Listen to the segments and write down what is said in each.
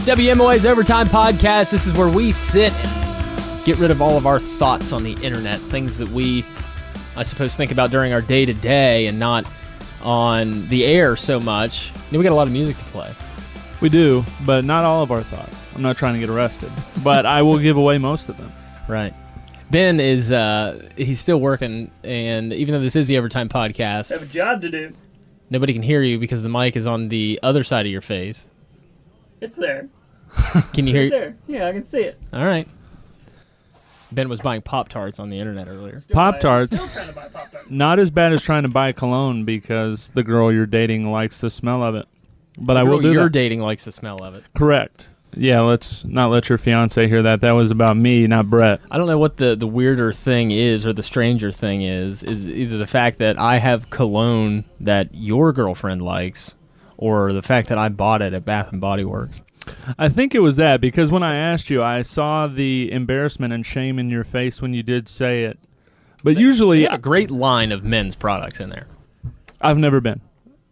WMOA's Overtime Podcast. This is where we sit and get rid of all of our thoughts on the internet, things that we, I suppose, think about during our day-to-day and not on the air so much. We got a lot of music to play. We do, but not all of our thoughts. I'm not trying to get arrested, but I will give away most of them. Right. Ben is, he's still working, and even though this is the Overtime Podcast, I have a job to do. Nobody can hear you because the mic is on the other side of your face. It's there. Can you hear? There. Yeah, I can see it. All right. Ben was buying Pop-Tarts on the internet earlier. Pop-Tarts. Still trying to buy Pop-Tarts. Not as bad as trying to buy cologne because the girl you're dating likes the smell of it. But I will do you're that. dating likes the smell of it. Correct. Yeah, let's not let your fiance hear that. That was about me, not Brett. I don't know what the weirder thing is or the stranger thing is either the fact that I have cologne that your girlfriend likes or the fact that I bought it at Bath & Body Works. I think it was that because when I asked you, I saw the embarrassment and shame in your face when you did say it. But usually... They had a great line of men's products in there. I've never been.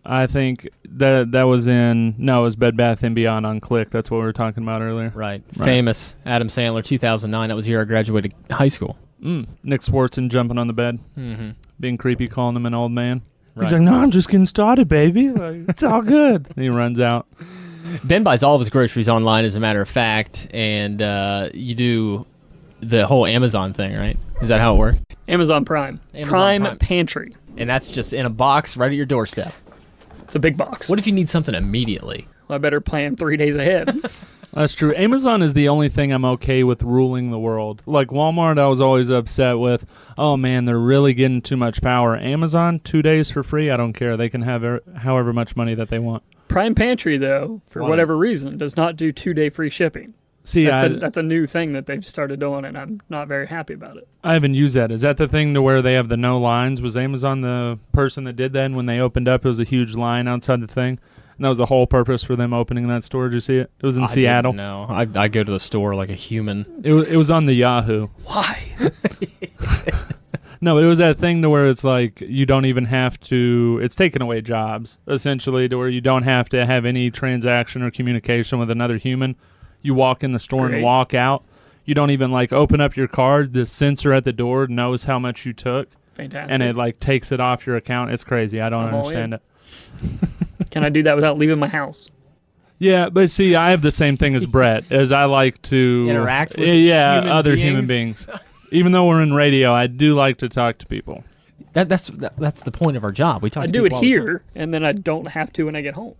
I think that was it was Bed Bath & Beyond on Click. That's what we were talking about earlier. Right. Famous Adam Sandler, 2009. That was the year I graduated high school. Nick Swartzen jumping on the bed, being creepy, calling him an old man. Right. He's like, no, I'm just getting started, baby. Like, it's all good. And he runs out. Ben buys all of his groceries online, as a matter of fact, and you do the whole Amazon thing, right? Is that how it works? Amazon Prime. Prime Pantry. And that's just in a box right at your doorstep. It's a big box. What if you need something immediately? Well, I better plan 3 days ahead. That's true. Amazon is the only thing I'm okay with ruling the world. Like Walmart, I was always upset with, oh man, they're really getting too much power. Amazon, 2 days for free, I don't care. They can have however much money that they want. Prime Pantry, though, for whatever reason, does not do 2-day free shipping. See, that's a new thing that they've started doing, and I'm not very happy about it. I haven't used that. Is that the thing to where they have the no lines? Was Amazon the person that did that? And when they opened up, it was a huge line outside the thing? And that was the whole purpose for them opening that store. Did you see it? It was in Seattle. No, I go to the store like a human. It was on the Yahoo. Why? No, but it was that thing to where it's like you don't even have to. It's taking away jobs essentially, to where you don't have to have any transaction or communication with another human. You walk in the store and walk out. You don't even like open up your card. The sensor at the door knows how much you took. Fantastic. And it like takes it off your account. It's crazy. I don't understand it. Can I do that without leaving my house? Yeah, but see, I have the same thing as Brett, as I like to interact with other human beings. Even though we're in radio, I do like to talk to people. That's the point of our job. We talk. I to do it people all the here, time. and then I don't have to when I get home.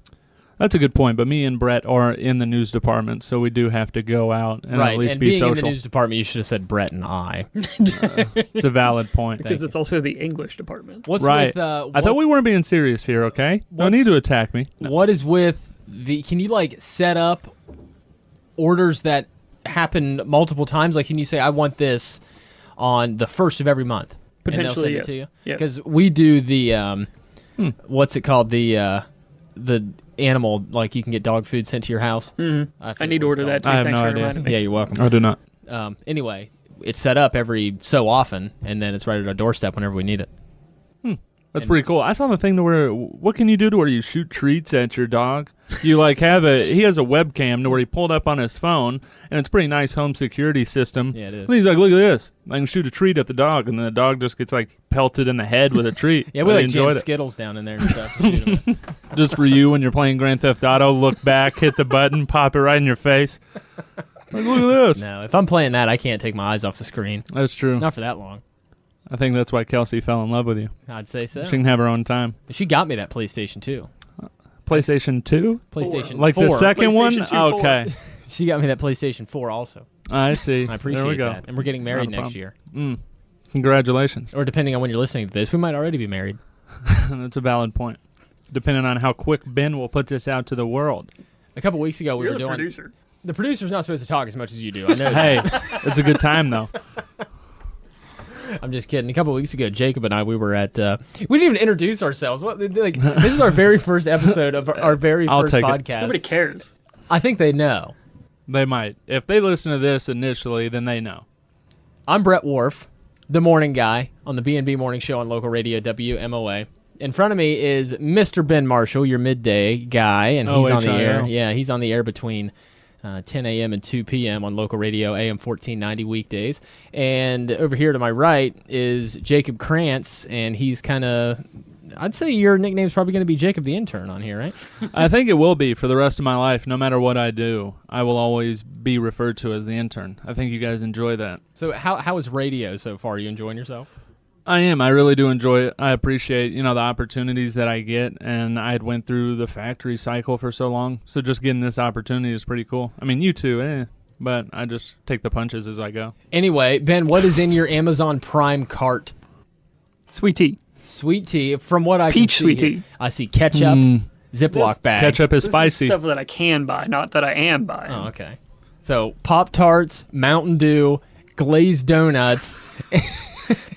That's a good point, but me and Brett are in the news department, so we do have to go out and at least be social. Being in the news department, you should have said Brett and I. It's a valid point. Because it's also the English department. What's right. with, I thought we weren't being serious here, okay? No need to attack me. No. What is with can you like set up orders that happen multiple times? Like, can you say, I want this on the 1st of every month? Potentially, and they'll send yes. it to you? Yes. Because we do the, what's it called? The animal, like you can get dog food sent to your house. I need to order that too. I have Thanks no for idea. reminding me. Yeah, you're welcome. I do not. Anyway, it's set up every so often, and then it's right at our doorstep whenever we need it. That's pretty cool. I saw the thing to where, what can you do to where you shoot treats at your dog? You like he has a webcam to where he pulled up on his phone, and it's a pretty nice home security system. Yeah, it is. And he's like, look at this. I can shoot a treat at the dog, and then the dog just gets like pelted in the head with a treat. Yeah, we like enjoyed jam Skittles down in there and stuff. And shoot 'em. Just for you when you're playing Grand Theft Auto, look back, hit the button, pop it right in your face. Like, look at this. No, if I'm playing that, I can't take my eyes off the screen. That's true. Not for that long. I think that's why Kelsey fell in love with you. I'd say so. She can have her own time. She got me that PlayStation 2. PlayStation 2? PlayStation 4. Like the second one? 2, Okay. She got me that PlayStation 4 also. I see. I appreciate there we go. that. And we're getting married Not a next year. Congratulations. Or depending on when you're listening to this, we might already be married. That's a valid point. Depending on how quick Ben will put this out to the world. A couple weeks ago, we You're were the doing... producer. The producer's not supposed to talk as much as you do. I know Hey, it's a good time, though. I'm just kidding. A couple of weeks ago, Jacob and I, we were at... we didn't even introduce ourselves. This is our very first episode of our very first podcast. Nobody cares. I think they know. They might. If they listen to this initially, then they know. I'm Brett Wharff, the morning guy on the B&B Morning Show on local radio WMOA. In front of me is Mr. Ben Marshall, your midday guy, and he's on the air. Yeah, he's on the air between 10 a.m. and 2 p.m. on local radio, AM 1490 weekdays. And over here to my right is Jacob Krantz, and he's kind of, I'd say your nickname's probably going to be Jacob the Intern on here, right? I think it will be for the rest of my life. No matter what I do, I will always be referred to as the intern. I think you guys enjoy that. So how is radio so far? Are you enjoying yourself? I am. I really do enjoy it. I appreciate, the opportunities that I get, and I had went through the factory cycle for so long, so just getting this opportunity is pretty cool. I mean, you too, but I just take the punches as I go. Anyway, Ben, what is in your Amazon Prime cart? Sweet tea. Sweet tea. From what I Peach can see, sweet tea. I see ketchup, Ziploc bags. Ketchup is This spicy. is stuff that I can buy, not that I am buying. Oh, okay. So Pop-Tarts, Mountain Dew, glazed donuts.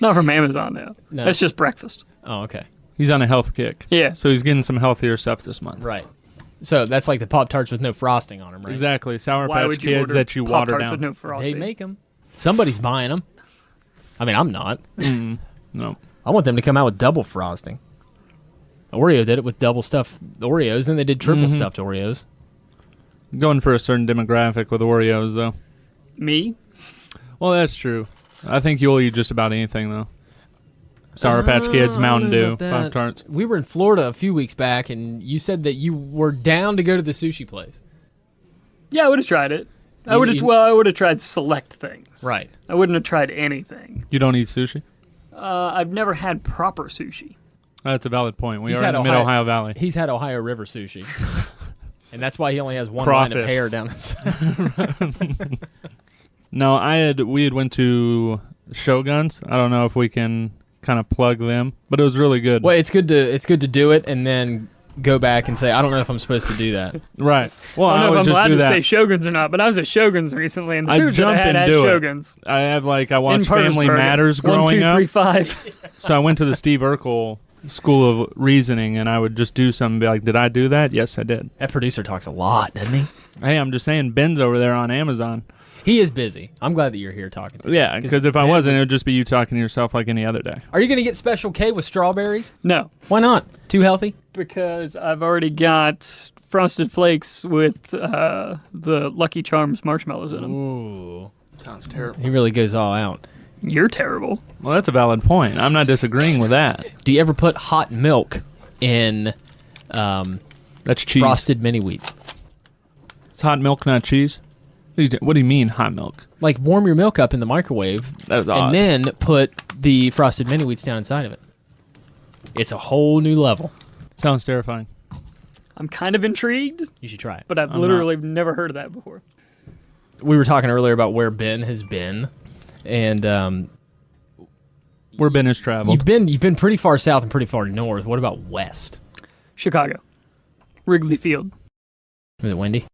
Not from Amazon, though. No. That's just breakfast. Oh, okay. He's on a health kick. Yeah. So he's getting some healthier stuff this month. Right. So that's like the Pop-Tarts with no frosting on them, right? Exactly. Sour Why Patch would you Kids order that you water Pop-Tarts down. with no frosting? They make them. Somebody's buying them. I mean, I'm not. No. I want them to come out with double frosting. Oreo did it with double stuffed Oreos, and they did triple stuffed Oreos. Going for a certain demographic with Oreos, though. Me? Well, that's true. I think you'll eat just about anything, though. Sour Patch Kids, Mountain Dew, Pop-Tarts. We were in Florida a few weeks back, and you said that you were down to go to the sushi place. Yeah, I would have tried it. I You- would have. you- Well, I would have tried select things. Right. I wouldn't have tried anything. You don't eat sushi? I've never had proper sushi. That's a valid point. We He's are in had the mid-Ohio Valley. He's had Ohio River sushi. And that's why he only has one line of Crawfish. hair down the side. No, we had went to Shoguns. I don't know if we can kind of plug them, but it was really good. Well, it's good to do it and then go back and say, I don't know if I'm supposed to do that. Right. Well, I I don't know would if I'm just allowed do to that. say Shoguns or not, but I was at Shoguns recently, and the I food that jump I had and at do it. Shoguns. I watched In Family Parkersburg. Matters 1, growing 2, up. 3, 5. So I went to the Steve Urkel School of Reasoning, and I would just do something and be like, did I do that? Yes, I did. That producer talks a lot, doesn't he? Hey, I'm just saying, Ben's over there on Amazon. He is busy. I'm glad that you're here talking to him. Yeah, because if I wasn't, it would just be you talking to yourself like any other day. Are you going to get Special K with strawberries? No, Why not? Too healthy? because I've already got Frosted Flakes with the Lucky Charms marshmallows in them. Ooh. Sounds terrible. He really goes all out. You're terrible. Well, that's a valid point. I'm not disagreeing with that. Do you ever put hot milk in That's cheese. frosted mini wheats? It's hot milk, not cheese. What do you mean hot milk? Like warm your milk up in the microwave That was odd. and then put the frosted mini wheats down inside of it. It's a whole new level. Sounds terrifying. I'm kind of intrigued, You should try it. but I've I'm literally never heard of that before. We were talking earlier about where Ben has been, and Where Ben has traveled. you've been pretty far south and pretty far north. What about west? Chicago. Wrigley Field. Was it windy?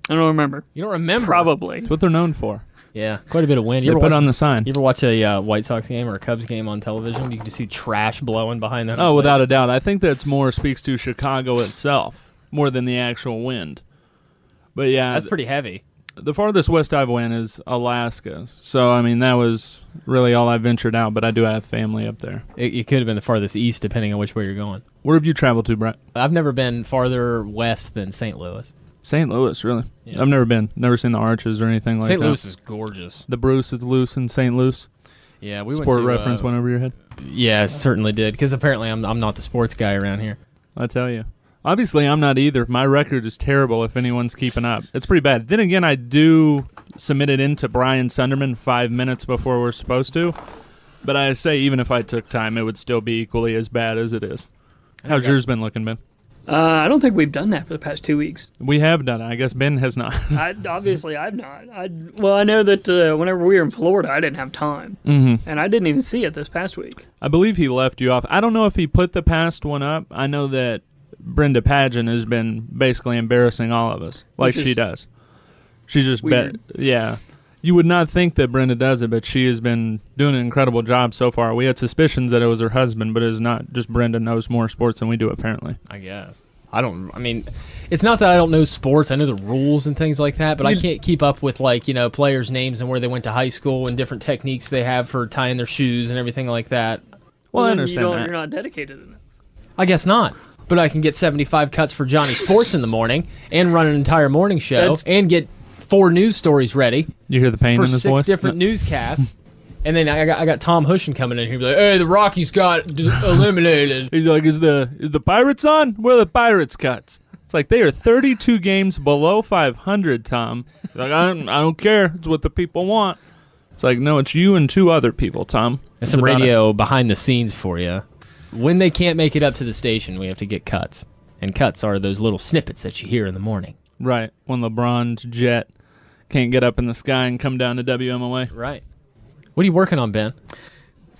I don't remember. You don't remember? Probably. That's what they're known for. Yeah, quite a bit of wind. They You ever put watch, on the sign. you ever watch a White Sox game or a Cubs game on television? You can just see trash blowing behind them. Oh, without a doubt. I think that's more speaks to Chicago itself more than the actual wind. But yeah, That's pretty heavy. the farthest west I've went is Alaska. So, I mean, that was really all I ventured out, but I do have family up there. It could have been the farthest east, depending on which way you're going. Where have you traveled to, Brett? I've never been farther west than St. Louis. St. Louis, really? Yeah. I've never been. Never seen the arches or anything like that. St. Louis is gorgeous. The Bruce is loose in St. Louis. Yeah, we Sport went to, reference went over your head. Yeah, it certainly did. Because apparently I'm not the sports guy around here. I tell you. Obviously, I'm not either. My record is terrible if anyone's keeping up. It's pretty bad. Then again, I do submit it into Brian Sunderman 5 minutes before we're supposed to. But I say even if I took time, it would still be equally as bad as it is. How's yours been looking, Ben? I don't think we've done that for the past 2 weeks. We have done it. I guess Ben has not. Obviously, I've not. I know that whenever we were in Florida, I didn't have time. Mm-hmm. And I didn't even see it this past week. I believe he left you off. I don't know if he put the past one up. I know that Brenda Pageant has been basically embarrassing all of us, like Which she is does. She's just weird. yeah. You would not think that Brenda does it, but she has been doing an incredible job so far. We had suspicions that it was her husband, but it is not. Just Brenda knows more sports than we do, apparently. I guess. I mean, it's not that I don't know sports. I know the rules and things like that, but I can't keep up with, like, players' names and where they went to high school and different techniques they have for tying their shoes and everything like that. Well, I then understand that. You're not dedicated enough. I guess not. but I can get 75 cuts for Johnny Sports in the morning and run an entire morning show and get 4 news stories ready. You hear the pain for in his 6 voice? different newscasts. And then I got Tom Hushin coming in here, be like, "Hey, the Rockies got eliminated." He's like, "Is the Pirates on? Where are the Pirates cuts?" It's like, they are 32 games below 500, Tom. He's like, I don't care. It's what the people want. It's like, no, it's you and 2 other people, Tom. That's some radio behind the scenes for you. When they can't make it up to the station, we have to get cuts. And cuts are those little snippets that you hear in the morning. Right, when LeBron's jet can't get up in the sky and come down to WMOA. Right. What are you working on, Ben?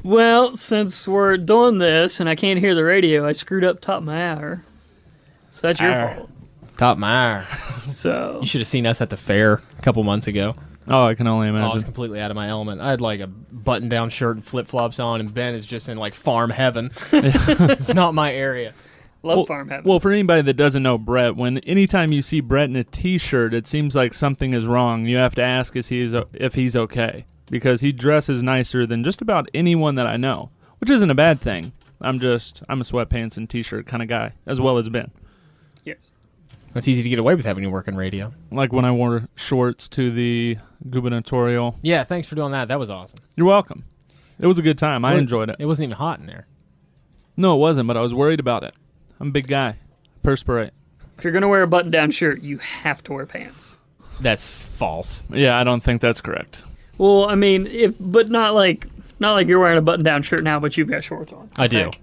Well, since we're doing this and I can't hear the radio, I screwed up top of my hour. So that's your fault. Top my hour. So You should have seen us at the fair a couple months ago. Oh, I can only I was imagine. completely out of my element. I had like a button-down shirt and flip-flops on, and Ben is just in like farm heaven. It's not my area. love farm heaven. Well, for anybody that doesn't know Brett, anytime you see Brett in a T-shirt, it seems like something is wrong. You have to ask if he's okay, because he dresses nicer than just about anyone that I know, which isn't a bad thing. I'm a sweatpants and T-shirt kind of guy, as well as Ben. Yes. It's easy to get away with that when you work in radio. Like when I wore shorts to the gubernatorial. Yeah, thanks for doing that. That was awesome. You're welcome. It was a good time. I enjoyed it. It wasn't even hot in there. No, it wasn't, but I was worried about it. I'm a big guy. Perspirate. If you're going to wear a button-down shirt, you have to wear pants. That's false. Yeah, I don't think that's correct. Well, I mean, but not like you're wearing a button-down shirt now, but you've got shorts on. I do. Okay?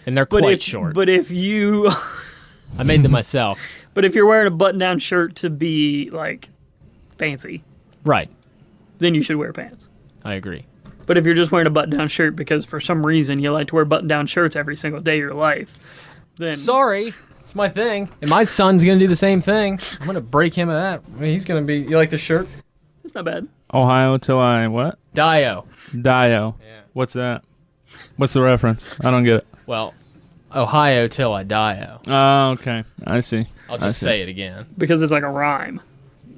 And they're quite short. But if you... I made them myself. But if you're wearing a button-down shirt to be, like, fancy, Right. then you should wear pants. I agree. But if you're just wearing a button-down shirt because for some reason you like to wear button-down shirts every single day of your life, then... Sorry. It's my thing. And my son's going to do the same thing. I'm going to break him of that. I mean, he's going to be... You like the shirt? It's not bad. Ohio till I what? Dio. Dio. Yeah. What's that? What's the reference? I don't get it. Well, Ohio till I dio. Oh, okay. I see. I'll just say it again. Because it's like a rhyme.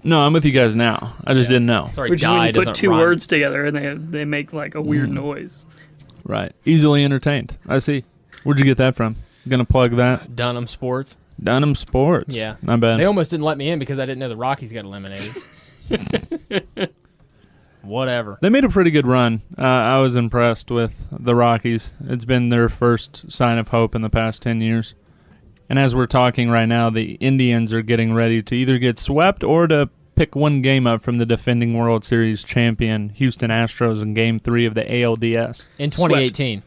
No, I'm with you guys now. I just didn't know. Sorry, Which is when die you put doesn't 2 rhyme. words together and they make like a weird noise. Right. Easily entertained. I see. Where'd you get that from? Gonna plug that? Dunham Sports. Dunham Sports. Yeah. Not bad. They almost didn't let me in because I didn't know the Rockies got eliminated. Whatever. They made a pretty good run. I was impressed with the Rockies. It's been their first sign of hope in the past 10 years. And as we're talking right now, the Indians are getting ready to either get swept or to pick one game up from the defending World Series champion Houston Astros in Game 3 of the ALDS. In 2018.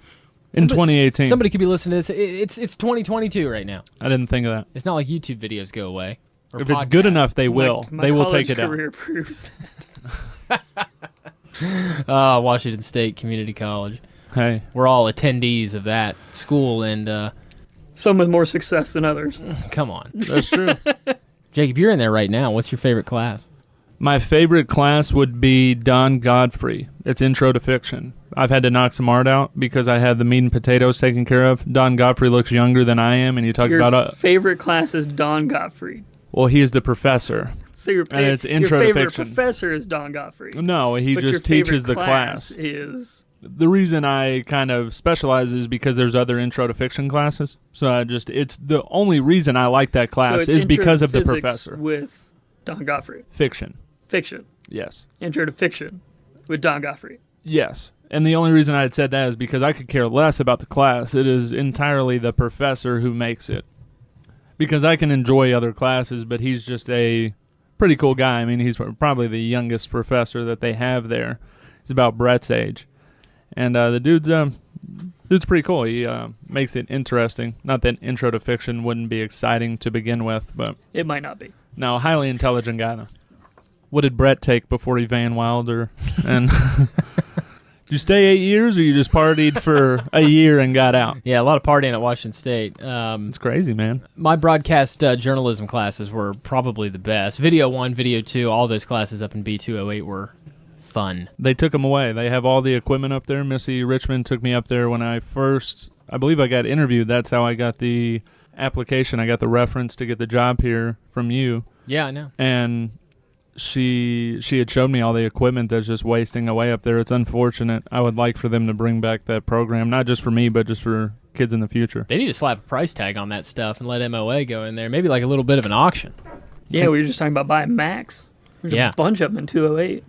In 2018. Somebody could be listening to this. It's 2022 right now. I didn't think of that. It's not like YouTube videos go away. or If it's good podcasts. enough, they will. My They will take college it out. career proves that. Washington State Community College. Hey, We're all attendees of that school, and Some with more success than others. come on. that's true. Jacob, you're in there right now. What's your favorite class? My favorite class would be Don Godfrey. It's Intro to Fiction. I've had to knock some art out because I had the meat and potatoes taken care of. Don Godfrey looks younger than I am, and you talk Your about... favorite class is Don Gottfried. well, he is the professor. So your, And it's Intro to your favorite Fiction. professor is Don Gottfried. No, he But your just teaches favorite the class. is... The reason I kind of specialize is because there's other Intro to Fiction classes. So it's the only reason I like that so class it's is Intro because to of the Physics professor. with Don Gottfried. Fiction. Fiction. Yes. Intro to Fiction with Don Gottfried. Yes. And the only reason I had said that is because I could care less about the class. It is entirely the professor who makes it. Because I can enjoy other classes, but he's just a pretty cool guy. I mean, he's probably the youngest professor that they have there. He's about Brett's age. And the dude's pretty cool. He makes it interesting. Not that Intro to Fiction wouldn't be exciting to begin with, but... It might not be. No, highly intelligent guy, though. What did Brett take before he Van Wilder? And did you stay 8 years, or you just partied for a year and got out? Yeah, a lot of partying at Washington State. It's crazy, man. My broadcast journalism classes were probably the best. Video 1, Video 2, all those classes up in B208 were fun. They took them away. They have all the equipment up there. Missy Richmond took me up there when I believe I got interviewed. That's how I got the application. I got the reference to get the job here from you. Yeah, I know. And she had showed me all the equipment that's just wasting away up there. It's unfortunate. I would like for them to bring back that program, not just for me, but just for kids in the future. They need to slap a price tag on that stuff and let MOA go in there. Maybe like a little bit of an auction. Yeah, we were just talking about buying Macs. There's a bunch of them in 208.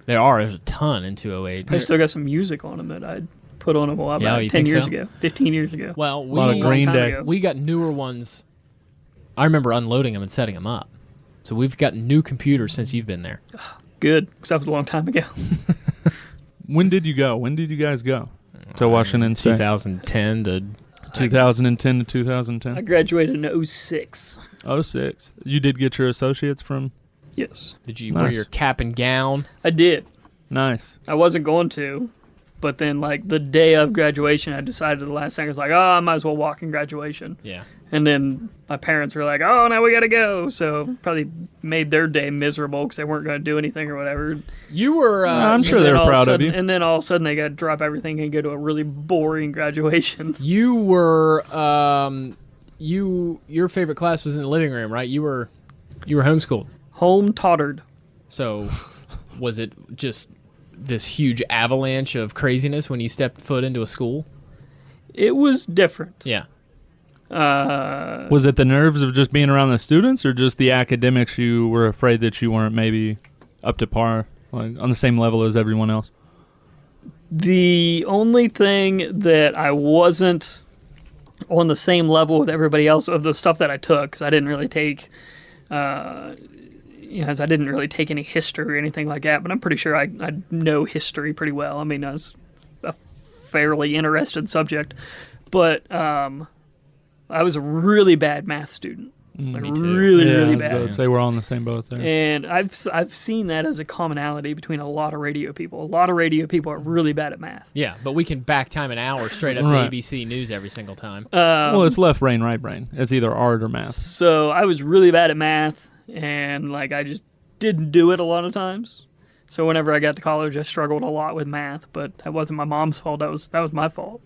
There's a ton in 208. I still got some music on them that I'd put on them a while back, 10 years ago, 15 years ago. Well, a lot of Green Day. We got newer ones. I remember unloading them and setting them up. So we've got new computers since you've been there. Good, because that was a long time ago. When did you go? When did you guys go to Washington State? 2010 to 2010 to 2010. I graduated in 06. 06. You did get your associates from? Yes. Did you wear your cap and gown? I did. Nice. I wasn't going to, but then like the day of graduation, I decided the last thing I was like, I might as well walk in graduation. Yeah. And then my parents were like, oh, now we got to go. So probably made their day miserable because they weren't going to do anything or whatever. You were... I'm sure they were proud of you. And then all of a sudden they got to drop everything and go to a really boring graduation. You were... your favorite class was in the living room, right? You were homeschooled. Home tottered. So was it just this huge avalanche of craziness when you stepped foot into a school? It was different. Yeah. Was it the nerves of just being around the students, or just the academics you were afraid that you weren't maybe up to par, like on the same level as everyone else? The only thing that I wasn't on the same level with everybody else of the stuff that I took, because I didn't really take, I didn't really take any history or anything like that, but I'm pretty sure I know history pretty well. I mean, it's a fairly interested subject, but I was a really bad math student. Me too. Really bad. I was about to say we're all in the same boat there. And I've seen that as a commonality between a lot of radio people. A lot of radio people are really bad at math. Yeah, but we can back time an hour straight up to ABC News every single time. Well, it's left brain, right brain. It's either art or math. So I was really bad at math, and like I just didn't do it a lot of times. So whenever I got to college, I struggled a lot with math, but that wasn't my mom's fault. That was my fault.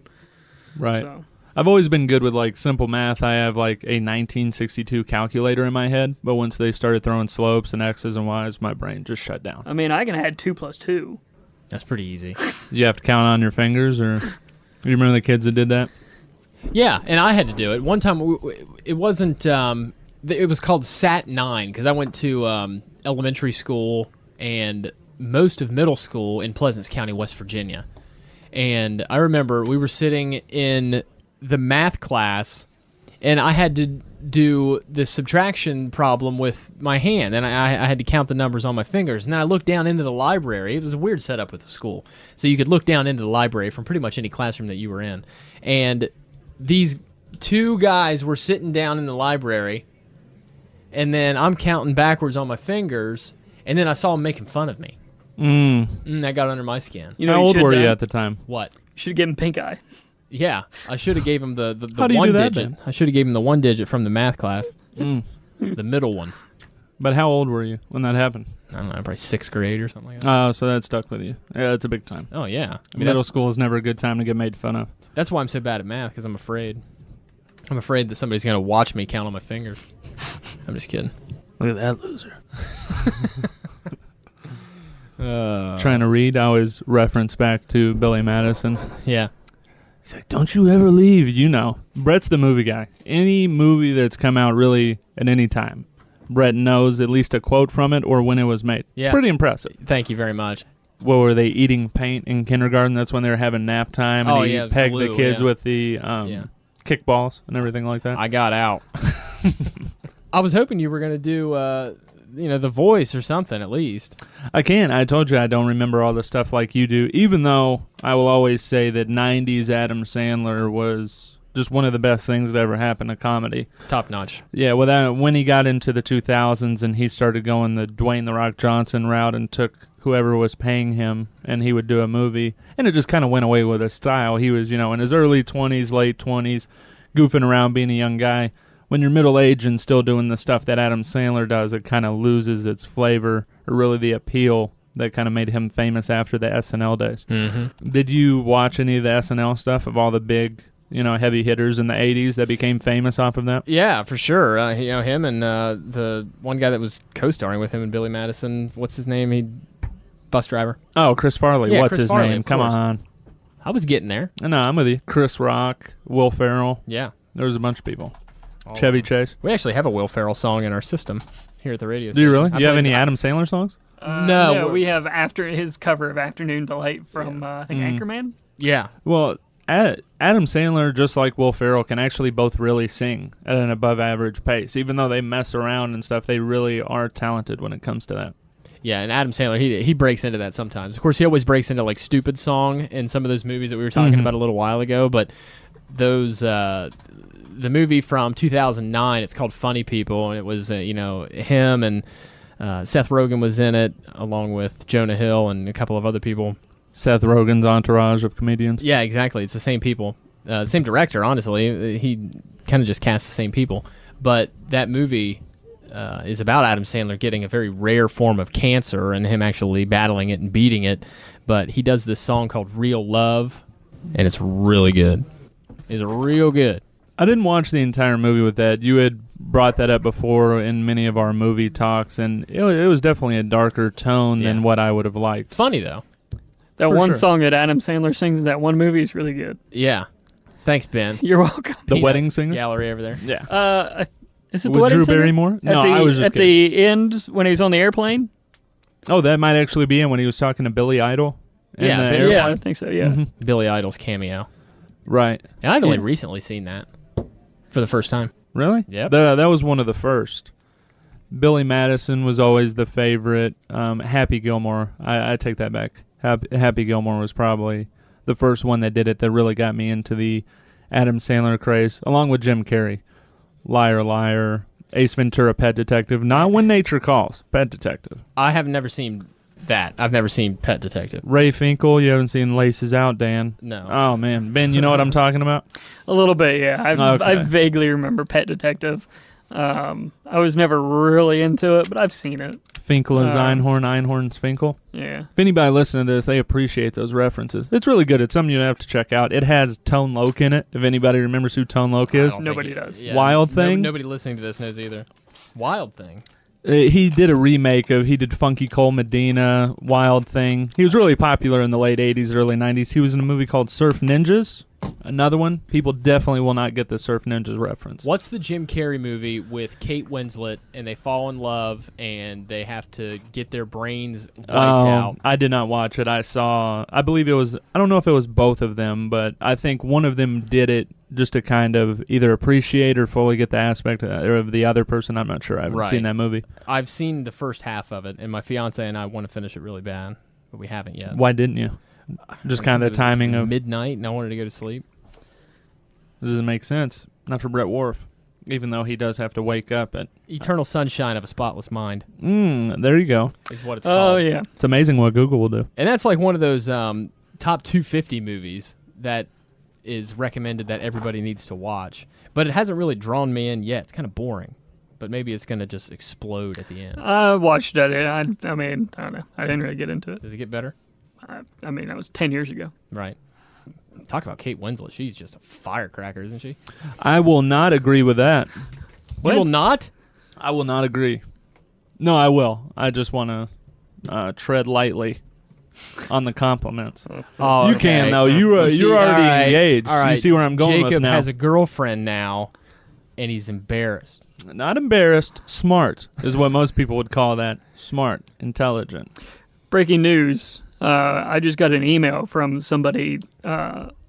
Right. So. I've always been good with like simple math. I have like a 1962 calculator in my head, but once they started throwing slopes and X's and Y's, my brain just shut down. I mean, I can add 2 + 2. That's pretty easy. You have to count on your fingers, or you remember the kids that did that? Yeah, and I had to do it. One time, it wasn't, it was called Sat 9, because I went to elementary school and most of middle school in Pleasants County, West Virginia. And I remember we were sitting in the math class, and I had to do this subtraction problem with my hand, and I had to count the numbers on my fingers. And then I looked down into the library. It was a weird setup with the school. So you could look down into the library from pretty much any classroom that you were in. And these two guys were sitting down in the library, and then I'm counting backwards on my fingers, and then I saw them making fun of me. That got under my skin. You know, how old were you at the time? What? You should have given pink eye. Yeah, I should have gave him the How do you one do that, digit. then? I should have gave him the one digit from the math class. The middle one. But how old were you when that happened? I don't know, probably 6th grade or something like that. Oh, so that stuck with you. Yeah, it's a big time. Oh, yeah. I mean, Middle school is never a good time to get made fun of. That's why I'm so bad at math, because I'm afraid. I'm afraid that somebody's going to watch me count on my fingers. I'm just kidding. Look at that loser. Trying to read, I always reference back to Billy Madison. Yeah. He's like, don't you ever leave. You know, Brett's the movie guy. Any movie that's come out really at any time, Brett knows at least a quote from it or when it was made. Yeah. It's pretty impressive. Thank you very much. What were they eating paint in kindergarten? That's when they were having nap time. And he pegged glue, the kids yeah. with the kickballs and everything like that. I got out. I was hoping you were going to do, the voice or something at least. I can. I told you I don't remember all the stuff like you do, even though I will always say that 90s Adam Sandler was just one of the best things that ever happened to comedy. Top notch. Yeah, when he got into the 2000s and he started going the Dwayne "The Rock" Johnson route and took whoever was paying him and he would do a movie, and it just kind of went away with his style. He was, in his early 20s, late 20s, goofing around being a young guy. When you're middle-aged and still doing the stuff that Adam Sandler does, it kind of loses its flavor, or really the appeal that kind of made him famous after the SNL days. Mm-hmm. Did you watch any of the SNL stuff of all the big heavy hitters in the 80s that became famous off of that. Yeah, for sure. Him and the one guy that was co-starring with him and Billy Madison. What's his name? Bus driver. Oh, Chris Farley. Yeah, What's Chris his Farley, name? of Come course. on. I was getting there. No, I'm with you. Chris Rock, Will Ferrell. Yeah. There was a bunch of people. All Chevy of them. Chase. We actually have a Will Ferrell song in our system here at the radio Do you station. really? I You have played any it- Adam Sandler songs? No, we have after his cover of Afternoon Delight from I think Anchorman. Yeah. Well, Adam Sandler, just like Will Ferrell, can actually both really sing at an above-average pace. Even though they mess around and stuff, they really are talented when it comes to that. Yeah, and Adam Sandler, he breaks into that sometimes. Of course, he always breaks into like Stupid Song in some of those movies that we were talking about a little while ago. But those, the movie from 2009, it's called Funny People, and it was him and Seth Rogen was in it along with Jonah Hill and a couple of other people. Seth Rogen's entourage of comedians. Yeah, exactly. It's the same people, same director. Honestly, he kind of just cast the same people. But that movie is about Adam Sandler getting a very rare form of cancer and him actually battling it and beating it. But he does this song called Real Love, and it's really good. It's real good. I didn't watch the entire movie with that. You had brought that up before in many of our movie talks, and it was definitely a darker tone than what I would have liked. Funny, though. That For one sure. song that Adam Sandler sings in that one movie is really good. Yeah. Thanks, Ben. You're welcome. The Peanut Wedding Singer? Gallery over there. Yeah. Is it the With Wedding Drew Singer? Barrymore? No, I was just at the end when he was on the airplane. Oh, that might actually be in when he was talking to Billy Idol. in Yeah, the Billy- airplane. Yeah, I think so. Yeah. Mhm. Billy Idol's cameo. Right. And I've only Yeah. recently seen that for the first time. Really? Yep. That was one of the first. Billy Madison was always the favorite. Happy Gilmore. I take that back. Happy Gilmore was probably the first one that did it that really got me into the Adam Sandler craze, along with Jim Carrey. Liar, Liar, Ace Ventura, Pet Detective. Not When Nature Calls, Pet Detective. I have never seen that. I've never seen Pet Detective. Ray Finkel, you haven't seen Laces Out, Dan? No. Oh, man. Ben, you know what I'm talking about? A little bit, yeah. Okay. I vaguely remember Pet Detective. I was never really into it, but I've seen it. Finkel is Einhorn, Einhorn's Finkel. Yeah. If anybody listening to this, they appreciate those references. It's really good. It's something you have to check out. It has Tone Loc in it. If anybody remembers who Tone Loc I is, don't Nobody think does. Wild Thing? Nobody listening to this knows either. Wild Thing. He did a remake of. He did Funky Cole Medina, Wild Thing. He was really popular in the late '80s, early '90s. He was in a movie called Surf Ninjas. Another one. People definitely will not get the Surf Ninjas reference. What's the Jim Carrey movie with Kate Winslet and they fall in love and they have to get their brains wiped out? I did not watch it. I believe it was, I don't know if it was both of them, but I think one of them did it just to kind of either appreciate or fully get the aspect of the other person. I'm not sure. I haven't Right. seen that movie. I've seen the first half of it, and my fiance and I want to finish it really bad, but we haven't yet. Why didn't you? Just kind of the timing of, midnight, and I wanted to go to sleep. doesn't make sense. Not for Brett Wharff, even though he does have to wake up at, Eternal Sunshine of a Spotless Mind there you go. is what it's Oh, called. yeah. It's amazing what Google will do. And that's like one of those top 250 movies that is recommended that everybody needs to watch. But it hasn't really drawn me in yet. It's kind of boring. But maybe it's going to just explode at the end. I watched it. I mean, I don't know. I didn't really get into it. Does it get better? I mean, that was 10 years ago. Right. Talk about Kate Winslet. She's just a firecracker, isn't she? I will not agree with that. You will not? I will not agree. No, I will. I just want to tread lightly on the compliments. Oh, You can, though. You're see, already all right, engaged. all right. You see where I'm going Jacob with now. has a girlfriend now, and he's embarrassed. Not embarrassed. Smart is what most people would call that. Smart. Intelligent. Breaking news. I just got an email from somebody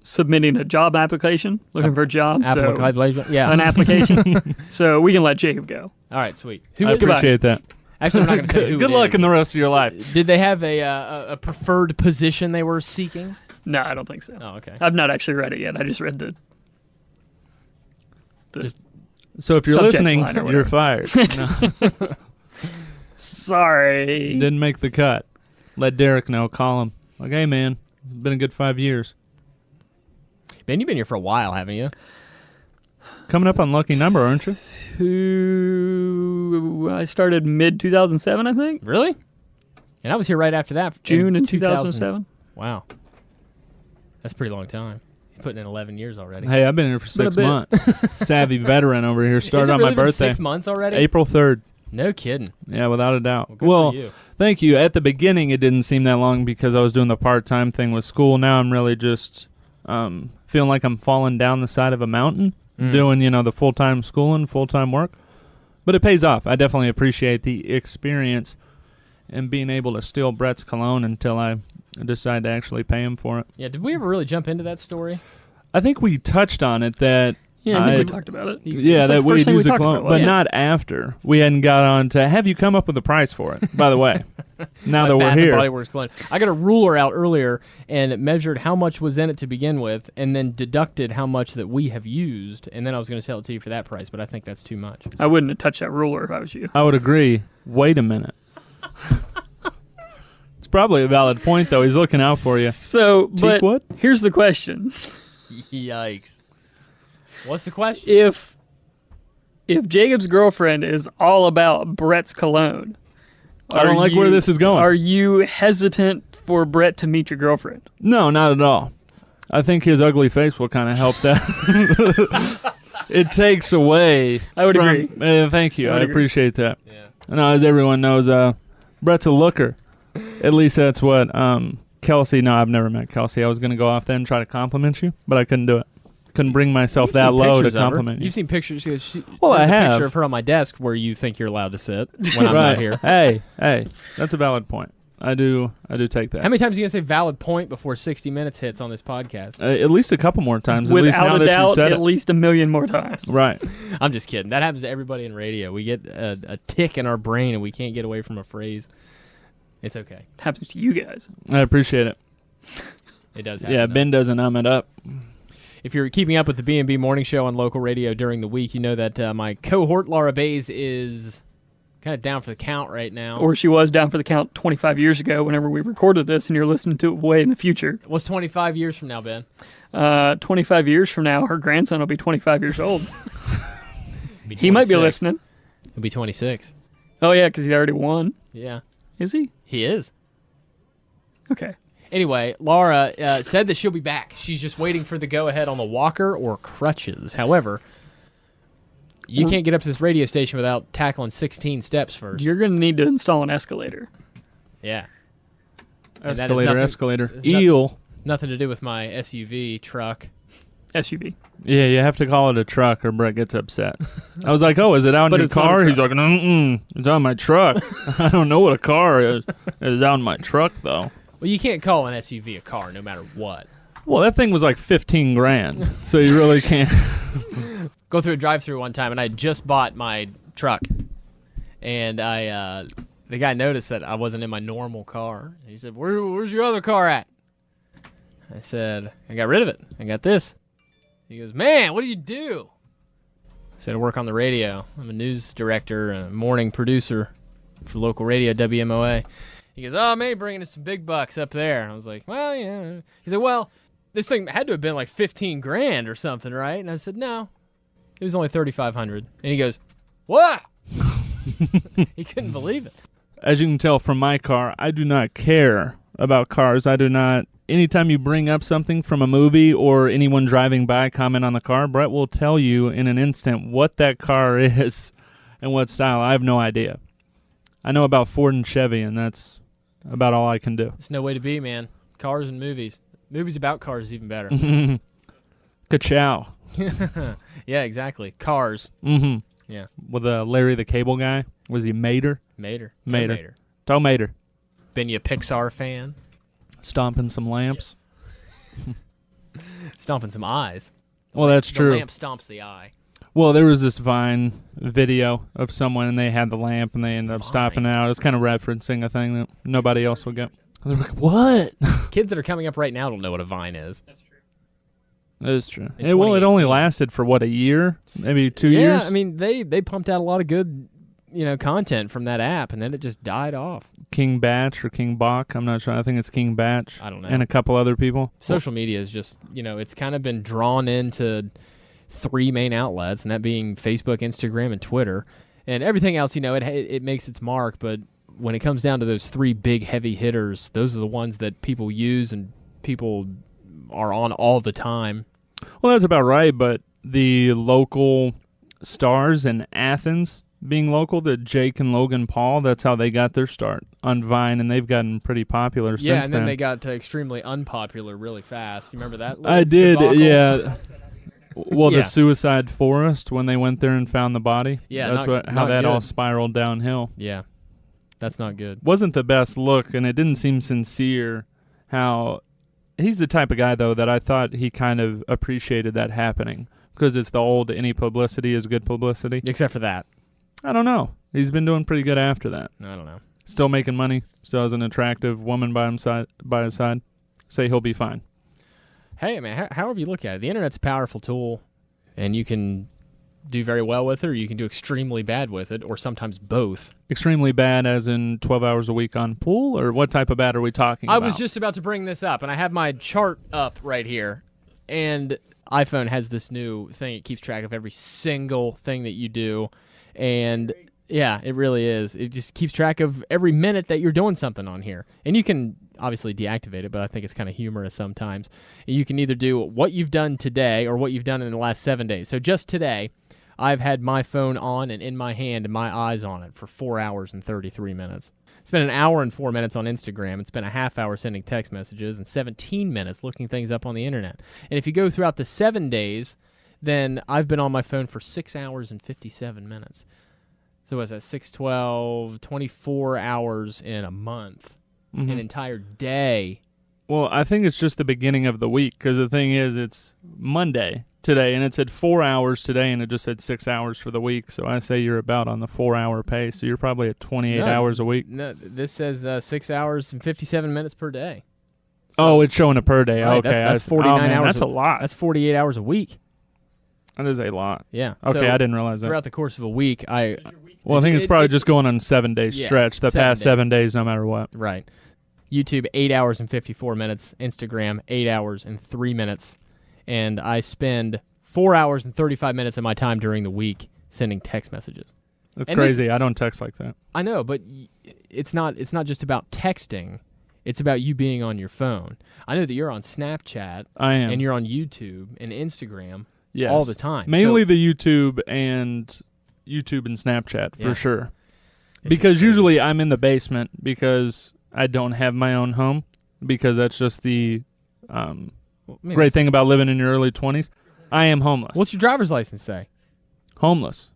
submitting a job application, looking for a job. Yeah. An application. So we can let Jacob go. All right, sweet. I appreciate that. Actually, I'm not going to say who Good it luck is. in the rest of your life. Did they have a preferred position they were seeking? No, I don't think so. Oh, okay. I've not actually read it yet. I just read the So if you're Subject listening, line or you're whatever. fired. No, Sorry. didn't make the cut. Let Derek know. Call him. Like, hey, man, it's been a good 5 years. Ben, you've been here for a while, haven't you? Coming up on lucky number, aren't you? I started mid 2007, I think. Really? And I was here right after that. June in 2007. Wow. That's a pretty long time. Putting in 11 years already. Hey, I've been here for 6 months. Savvy veteran over here. Started on really my birthday. 6 months already? April 3rd. No kidding. Yeah, without a doubt. Well, good for you. Thank you. At the beginning, it didn't seem that long because I was doing the part-time thing with school. Now I'm really just feeling like I'm falling down the side of a mountain, doing, the full-time schooling, full-time work. But it pays off. I definitely appreciate the experience and being able to steal Brett's cologne until I decide to actually pay him for it. Yeah, did we ever really jump into that story? I think we touched on it that... Yeah, I think we talked about it. Yeah, that we'd use a cologne, but not after. We hadn't got on to, have you come up with a price for it, by the way? Now that we're here. I got a ruler out earlier and it measured how much was in it to begin with and then deducted how much that we have used, and then I was going to sell it to you for that price, but I think that's too much. I wouldn't have touched that ruler if I was you. I would agree. Wait a minute. It's probably a valid point, though. He's looking out for you. So, but what? Here's the question. Yikes. What's the question? If Jacob's girlfriend is all about Brett's cologne, I don't like where this is going. Are you hesitant for Brett to meet your girlfriend? No, not at all. I think his ugly face will kind of help that. It takes away. I would agree. Thank you. I appreciate that. Yeah. No, as everyone knows, Brett's a looker. At least that's what Kelsey. No, I've never met Kelsey. I was going to go off then and try to compliment you, but I couldn't do it. Couldn't bring myself that low to compliment you. You've seen pictures. Well, I have. A picture of her on my desk where you think you're allowed to sit when I'm not here. Hey, that's a valid point. I do take that. How many times are you going to say valid point before 60 minutes hits on this podcast? At least a couple more times. Without a doubt, at least a million more times. Right. I'm just kidding. That happens to everybody in radio. We get a tick in our brain and we can't get away from a phrase. It's okay. It happens to you guys. I appreciate it. It does happen. Yeah, Ben doesn't it up. If you're keeping up with the B&B Morning Show on local radio during the week, you know that my cohort, Laura Bays, is kind of down for the count right now. Or she was down for the count 25 years ago whenever we recorded this, and you're listening to it way in the future. What's 25 years from now, Ben? 25 years from now, her grandson will be 25 years old. He might be listening. He'll be 26. Oh, yeah, because he already won. Yeah. Is he? He is. Okay. Anyway, Laura said that she'll be back. She's just waiting for the go-ahead on the walker or crutches. However, you can't get up to this radio station without tackling 16 steps first. You're going to need to install an escalator. Yeah. Escalator. Eel. Nothing to do with my SUV truck. SUV. Yeah, you have to call it a truck or Brett gets upset. I was like, oh, is it out in your car? He's like, it's on my truck. I don't know what a car is. It's out in my truck, though. Well, you can't call an SUV a car no matter what. Well, that thing was like $15,000, so you really can't. Go through a drive-through one time, and I just bought my truck, and the guy noticed that I wasn't in my normal car. He said, "Where's your other car at?" I said, "I got rid of it. I got this." He goes, "Man, what do you do?" I said, "I work on the radio. I'm a news director and a morning producer for local radio, WMOA." He goes, "Oh, man, bringing us some big bucks up there." And I was like, "Well, yeah." He said, "Well, this thing had to have been like $15,000 or something, right?" And I said, "No, it was only $3,500." And he goes, "What?" He couldn't believe it. As you can tell from my car, I do not care about cars. I do not. Anytime you bring up something from a movie or anyone driving by comment on the car, Brett will tell you in an instant what that car is and what style. I have no idea. I know about Ford and Chevy, and that's about all I can do. It's no way to be, man. Cars and movies. Movies about cars is even better. Ka-chow. Yeah, exactly. Cars. Mm-hmm. Yeah. With Larry the Cable Guy. Was he Mater? Mater. Toe Mater. Been you a Pixar fan? Stomping some lamps. Yeah. Stomping some eyes. Well, that's true. The lamp stomps the eye. Well, there was this Vine video of someone, and they had the lamp, and they ended up stopping out. It's kind of referencing a thing that nobody else would get. They're like, what? Kids that are coming up right now don't know what a Vine is. That's true. That is true. Well, it only lasted for, what, a year? Maybe 2 years? Yeah, I mean, they pumped out a lot of good, content from that app, and then it just died off. King Batch or King Bach, I'm not sure. I think it's King Batch. I don't know. And a couple other people. Social media is just, it's kind of been drawn into 3 main outlets, and that being Facebook, Instagram, and Twitter. And everything else, it makes its mark, but when it comes down to those 3 big heavy hitters, those are the ones that people use and people are on all the time. Well, that's about right, but the local stars in Athens being local, the Jake and Logan Paul, that's how they got their start on Vine, and they've gotten pretty popular since then. Yeah, and then they got extremely unpopular really fast. You remember that? I did, debacle? yeah. Well, Yeah. the suicide forest when they went there and found the body. Yeah, that's not how that all good. spiraled downhill. Yeah, that's not good. Wasn't the best look, and it didn't seem sincere. How he's the type of guy though that I thought he kind of appreciated that happening because it's the old any publicity is good publicity. Except for that. I don't know. He's been doing pretty good after that. I don't know. Still making money. Still has an attractive woman by his side. Say he'll be fine. Hey, man, however you look at it, the internet's a powerful tool, and you can do very well with it, or you can do extremely bad with it, or sometimes both. Extremely bad as in 12 hours a week on pool, or what type of bad are we talking about? I was just about to bring this up, and I have my chart up right here, and iPhone has this new thing. It keeps track of every single thing that you do, and yeah, it really is. It just keeps track of every minute that you're doing something on here, and you can obviously deactivate it, but I think it's kind of humorous sometimes. And you can either do what you've done today or what you've done in the last 7 days. So just today, I've had my phone on and in my hand and my eyes on it for 4 hours and 33 minutes. Spent an hour and 4 minutes on Instagram. It's been a half hour sending text messages and 17 minutes looking things up on the internet. And if you go throughout the 7 days, then I've been on my phone for 6 hours and 57 minutes. So what's that, 6, 12, 24 hours in a month, an entire day. Well, I think it's just the beginning of the week because the thing is it's Monday today, and it said 4 hours today, and it just said 6 hours for the week. So I say you're about on the 4 hour pace. So you're probably at 28 hours a week. No, this says 6 hours and 57 minutes per day. Oh, it's showing it per day. Right, Okay. that's 49 hours. That's a lot. That's 48 hours a week. That is a lot. Yeah. Okay, So I didn't realize that. throughout the course of a week, I think it's probably just going on a 7 day stretch, the 7 past days. 7 days, no matter what. Right. YouTube, 8 hours and 54 minutes. Instagram, 8 hours and 3 minutes. And I spend 4 hours and 35 minutes of my time during the week sending text messages. That's And crazy. I don't text like that. I know, but it's not just about texting. It's about you being on your phone. I know that you're on Snapchat. I am. And you're on YouTube and Instagram Yes. all the time. Mainly So- the YouTube and Snapchat for Yeah. sure. It's Because just usually I'm in the basement because I don't have my own home because that's just the great thing about living in your early 20s. I am homeless. What's your driver's license say? Homeless?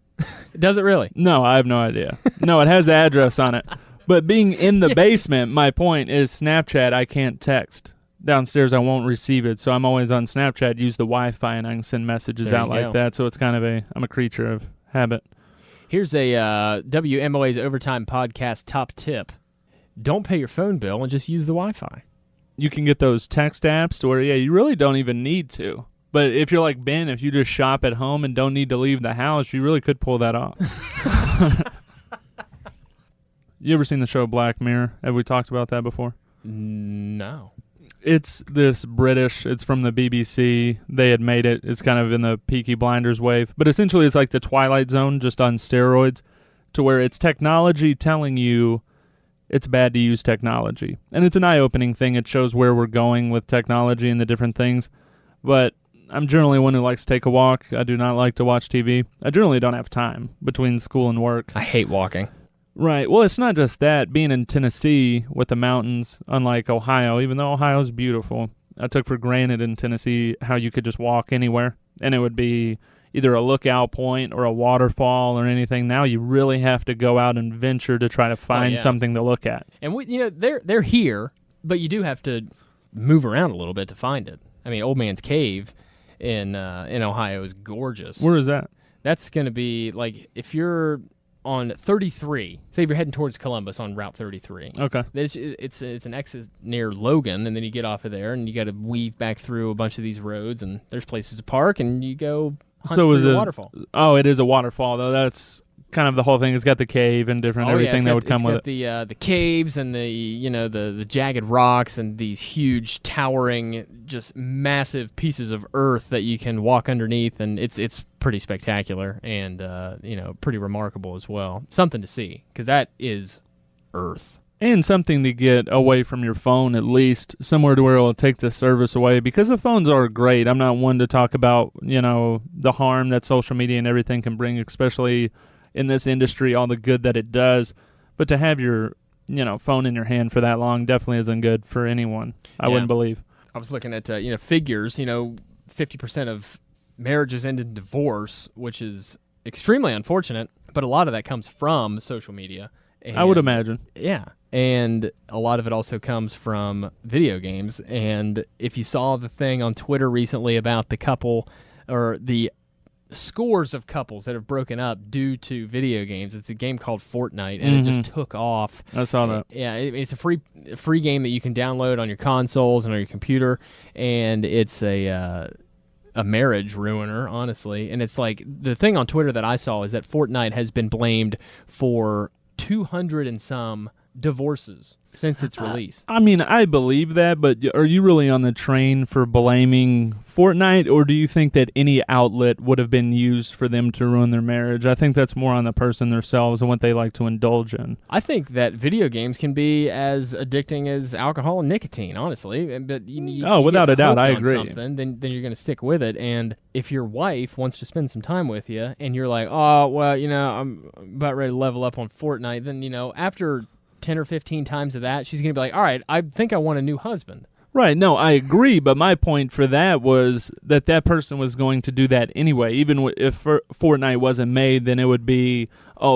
Does it really? No, I have no idea. No, it has the address on it. But being in the basement, my point is Snapchat, I can't text. Downstairs, I won't receive it. So I'm always on Snapchat, use the Wi-Fi, and I can send messages There out you like go. that. So it's kind of I'm a creature of habit. Here's a WMOA's Overtime Podcast top tip. Don't pay your phone bill and just use the Wi-Fi. You can get those text apps to where, you really don't even need to. But if you're like Ben, if you just shop at home and don't need to leave the house, you really could pull that off. You ever seen the show Black Mirror? Have we talked about that before? No. It's this British, it's from the BBC. They had made it. It's kind of in the Peaky Blinders wave. But essentially it's like the Twilight Zone just on steroids to where it's technology telling you it's bad to use technology. And it's an eye-opening thing. It shows where we're going with technology and the different things. But I'm generally one who likes to take a walk. I do not like to watch TV. I generally don't have time between school and work. I hate walking. Right. Well, it's not just that. Being in Tennessee with the mountains, unlike Ohio, even though Ohio's beautiful, I took for granted in Tennessee how you could just walk anywhere, and it would be either a lookout point or a waterfall or anything. Now you really have to go out and venture to try to find something to look at. And they're here, but you do have to move around a little bit to find it. I mean, Old Man's Cave in Ohio is gorgeous. Where is that? That's going to be like if you're on 33, say if you're heading towards Columbus on Route 33. Okay. It's an exit near Logan, and then you get off of there, and you got to weave back through a bunch of these roads, and there's places to park, and you go hunt through the waterfall. Oh, it is a waterfall, though. That's kind of the whole thing. It's got the cave and different everything that would come with it. The caves and the jagged rocks and these huge towering, just massive pieces of earth that you can walk underneath, and it's pretty spectacular and pretty remarkable as well. Something to see because that is Earth. And something to get away from your phone, at least, somewhere to where it will take the service away, because the phones are great. I'm not one to talk about, the harm that social media and everything can bring, especially in this industry, all the good that it does. But to have your, phone in your hand for that long definitely isn't good for anyone, I wouldn't believe. I was looking at, figures, 50% of marriages end in divorce, which is extremely unfortunate, but a lot of that comes from social media. And, I would imagine. Yeah. And a lot of it also comes from video games. And if you saw the thing on Twitter recently about the couple or the scores of couples that have broken up due to video games, it's a game called Fortnite, and it just took off. I saw that. Yeah, it's a free game that you can download on your consoles and on your computer, and it's a marriage ruiner, honestly. And it's like the thing on Twitter that I saw is that Fortnite has been blamed for 200 and some divorces since its release. I mean, I believe that, but are you really on the train for blaming Fortnite, or do you think that any outlet would have been used for them to ruin their marriage? I think that's more on the person themselves and what they like to indulge in. I think that video games can be as addicting as alcohol and nicotine, honestly. But without a doubt, I agree. Then you're going to stick with it. And if your wife wants to spend some time with you, and you're like, oh, well, I'm about ready to level up on Fortnite, then, after 10 or 15 times of that, she's going to be like, all right, I think I want a new husband. Right. No, I agree. But my point for that was that person was going to do that anyway. Even if Fortnite wasn't made, then it would be,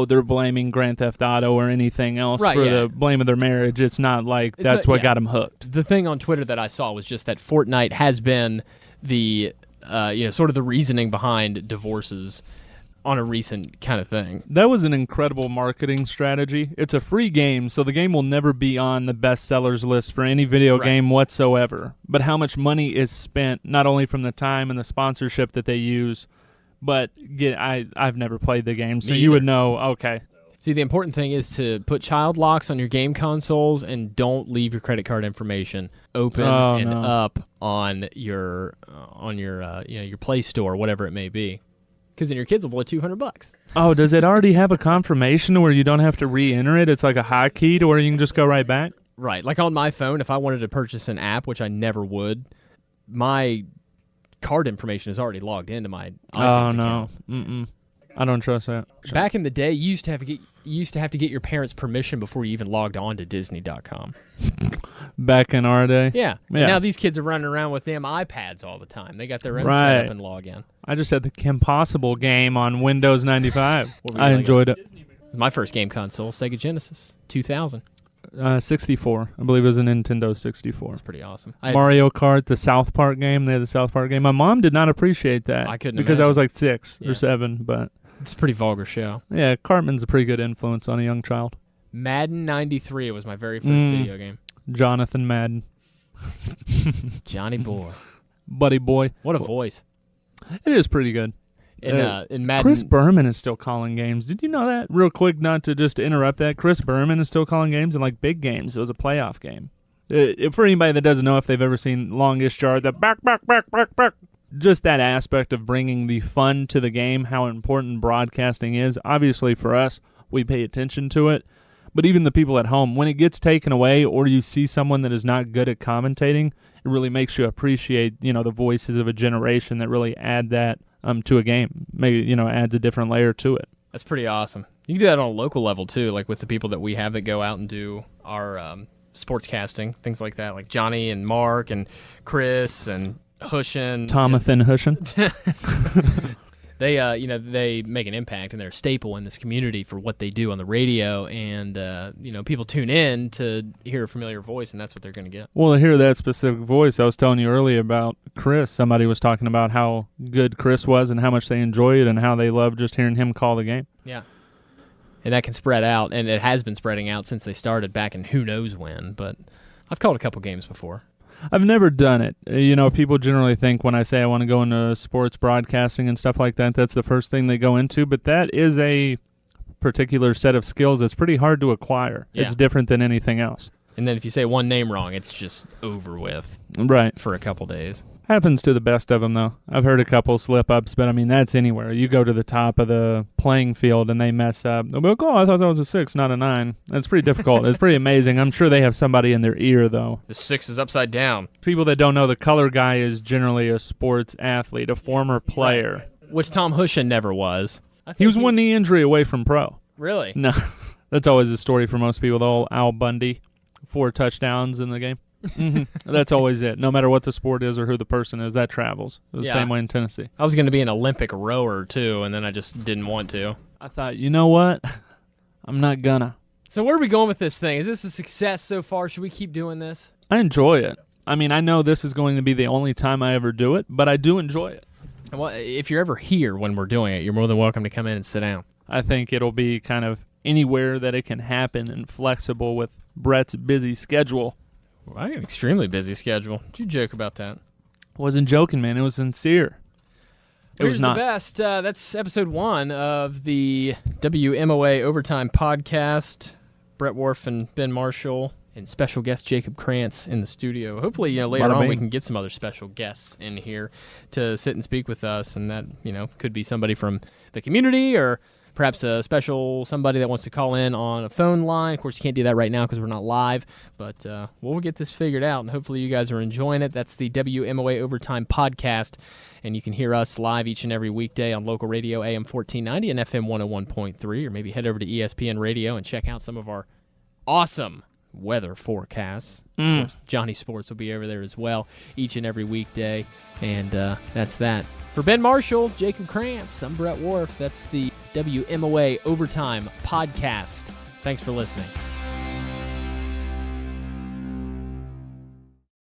they're blaming Grand Theft Auto or anything else for the blame of their marriage. It's not like that's what got them hooked. The thing on Twitter that I saw was just that Fortnite has been the, sort of the reasoning behind divorces on a recent kind of thing. That was an incredible marketing strategy. It's a free game, so the game will never be on the best sellers list for any video game whatsoever. But how much money is spent, not only from the time and the sponsorship that they use, but I've never played the game, so you would know, okay. See, the important thing is to put child locks on your game consoles and don't leave your credit card information open up on your your Play Store, whatever it may be. Because then your kids will blow $200. Oh, does it already have a confirmation where you don't have to re-enter it? It's like a hotkey to where you can just go right back? Right. Like on my phone, if I wanted to purchase an app, which I never would, my card information is already logged into my iTunes account. Mm-mm. I don't trust that. Back in the day, you used to have to get your parents' permission before you even logged on to Disney.com. Back in our day? Yeah. And now these kids are running around with them iPads all the time. They got their own setup and log in. I just had the Kim Possible game on Windows 95. I enjoyed it. My first game console, Sega Genesis, 2000. 64. I believe it was a Nintendo 64. That's pretty awesome. Mario Kart, the South Park game. They had the South Park game. My mom did not appreciate that. I couldn't because imagine. I was like 6 or 7, but it's a pretty vulgar show. Yeah, Cartman's a pretty good influence on a young child. Madden 93 was my very first video game. Jonathan Madden. Johnny boy. Buddy boy. What a voice. It is pretty good. In Madden, Chris Berman is still calling games. Did you know that? Real quick, not to just interrupt that. Chris Berman is still calling games in like big games. It was a playoff game. For anybody that doesn't know if they've ever seen Longest Yard, the back. Just that aspect of bringing the fun to the game, how important broadcasting is. Obviously for us, we pay attention to it. But even the people at home, when it gets taken away or you see someone that is not good at commentating, it really makes you appreciate, the voices of a generation that really add that to a game. Maybe, adds a different layer to it. That's pretty awesome. You can do that on a local level, too, like with the people that we have that go out and do our sportscasting, things like that, like Johnny and Mark and Chris and Hushin. Tomathan Hushin. They make an impact, and they're a staple in this community for what they do on the radio, and people tune in to hear a familiar voice, and that's what they're going to get. Well, to hear that specific voice, I was telling you earlier about Chris. Somebody was talking about how good Chris was and how much they enjoy it and how they love just hearing him call the game. Yeah. And that can spread out, and it has been spreading out since they started back in who knows when, but I've called a couple games before. I've never done it. People generally think when I say I want to go into sports broadcasting and stuff like that, that's the first thing they go into. But that is a particular set of skills that's pretty hard to acquire. Yeah. It's different than anything else. And then if you say one name wrong, it's just over with Right. for a couple days. Happens to the best of them, though. I've heard a couple slip-ups, but, I mean, that's anywhere. You go to the top of the playing field and they mess up. They'll be like, oh, I thought that was a 6, not a 9. That's pretty difficult. It's pretty amazing. I'm sure they have somebody in their ear, though. The 6 is upside down. People that don't know, the color guy is generally a sports athlete, a former player. Right. Which Tom Hushin never was. He was one knee injury away from pro. Really? No. That's always a story for most people. The old Al Bundy, 4 touchdowns in the game. That's always it. No matter what the sport is or who the person is, that travels. It was the same way in Tennessee. I was going to be an Olympic rower, too, and then I just didn't want to. I thought, you know what? I'm not gonna. So where are we going with this thing? Is this a success so far? Should we keep doing this? I enjoy it. I mean, I know this is going to be the only time I ever do it, but I do enjoy it. Well, if you're ever here when we're doing it, you're more than welcome to come in and sit down. I think it'll be kind of anywhere that it can happen and flexible with Brett's busy schedule. Well, I have an extremely busy schedule. Did you joke about that? Wasn't joking, man. It was sincere. It was not. The best. That's episode 1 of the WMOA Overtime podcast. Brett Wharff and Ben Marshall and special guest Jacob Krantz in the studio. Hopefully, later on we can get some other special guests in here to sit and speak with us, and that, could be somebody from the community or perhaps a special somebody that wants to call in on a phone line. Of course, you can't do that right now because we're not live, but we'll get this figured out, and hopefully you guys are enjoying it. That's the WMOA Overtime podcast, and you can hear us live each and every weekday on local radio AM 1490 and FM 101.3, or maybe head over to ESPN Radio and check out some of our awesome weather forecasts. Of course, Johnny Sports will be over there as well each and every weekday, and that's that. For Ben Marshall, Jacob Krantz, I'm Brett Wharff. That's the WMOA Overtime podcast. Thanks for listening.